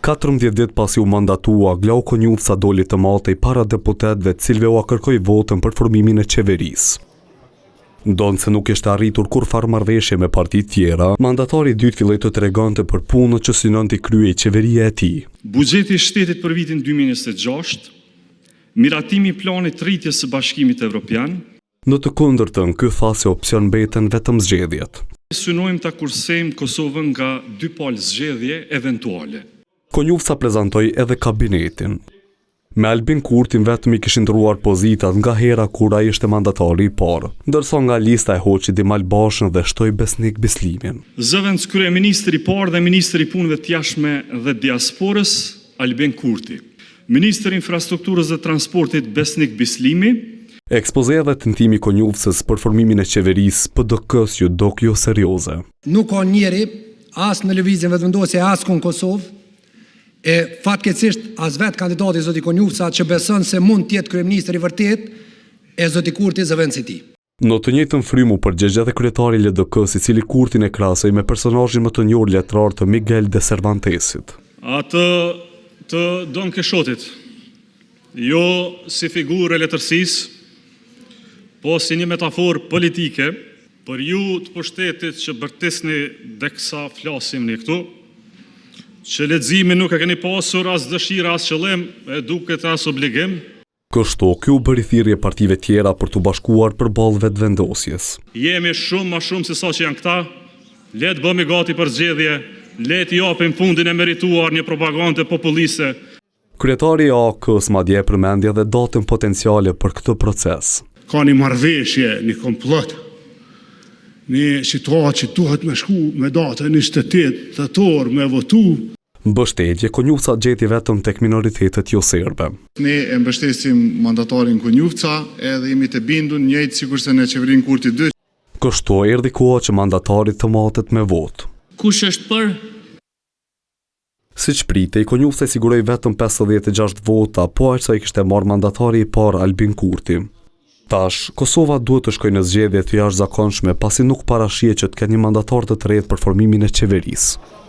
14 ditë pasi u mandatua, Glauko Njufca doli të Maltej para deputetëve të cilëve u kërkoi votën për formimin e qeverisë. Ndonë se nuk ishte arritur kur farë marrëveshje me partitë tjera, mandatari i dytë filloi të tregonte për punën që synon të kryej qeveria e tij. Buxheti i shtetit për vitin 2026, miratimi i planit të rritjes së Bashkimit Evropian. Në të kundërtën, ky tha se opsion mbeten vetëm zgjedhjet. Synojmë ta kursejmë Kosovën nga dy palë zgjedhje eventuale. Njufca prezantoi edhe kabinetin. Me Albin Kurtin vetëm i kishin ndruar pozitat nga hera kur ai ishte mandatari i parë, ndërsa nga lista e hoqi Dimal Bashën dhe shtoi Besnik Bislimin. Zëvendës kryeministri i parë dhe ministri i punëve të jashtme dhe diasporës Albin Kurti. Ministri i infrastrukturës dhe transportit Besnik Bislimi. Ekspozea dhe tentimi i Njufcës për formimin e qeverisë PDK-s ju dok jo serioze. Nuk ka njeri as në lëvizjen vetëvendosje as në Kosovë. E fatkeqësisht as vetë kandidati zoti Njufca që beson se mund të jetë kryeministër i vërtet e zoti Kurti zëvendësi i tij. Në të njëjtën frymë u përgjigj edhe kryetari i LDK-s, i cili Kurtin e krahasoi me personazhin më të njohur letrar të Miguel de Cervantesit. Atë të Don Kishotit, jo si figurë letërsisë, po si një metaforë politike për ju të pushtetit që bërtisni deksa flasim ne këtu, që leximi nuk e keni pasur as dëshira as qëllim, e duket as obligim. Kështu, kjo bëri thirrje partive tjera për të bashkuar përballë vetëvendosjes. Jemi shumë më shumë se sa që janë këta. Le të bëhemi gati për zgjedhje, le të japim fundin e merituar një propagande populliste. Kryetari i AK-s madje përmendi edhe datën potenciale për këtë proces. Ka një marrëveshje, një komplot, një situatë që duhet me shku me datën 28 tetor me votu. Mbështetje Njufca gjeti vetëm tek minoritetet jo serbe. Ne e mbështesim mandatarin Njufca edhe jemi të bindur njëjtë sikurse në qeverinë Kurti 2. Kështu erdhi koha që mandatarit të matet me votë. Kush është për? Siç pritej, Njufca siguroi vetëm 56 vota, po aq sa i kishte marrë mandatari i parë Albin Kurti. Tash, Kosova duhet të shkojë në zgjedhje të jashtëzakonshme pasi nuk parashihet që të ketë një mandatar të tretë për formimin e qeverisë.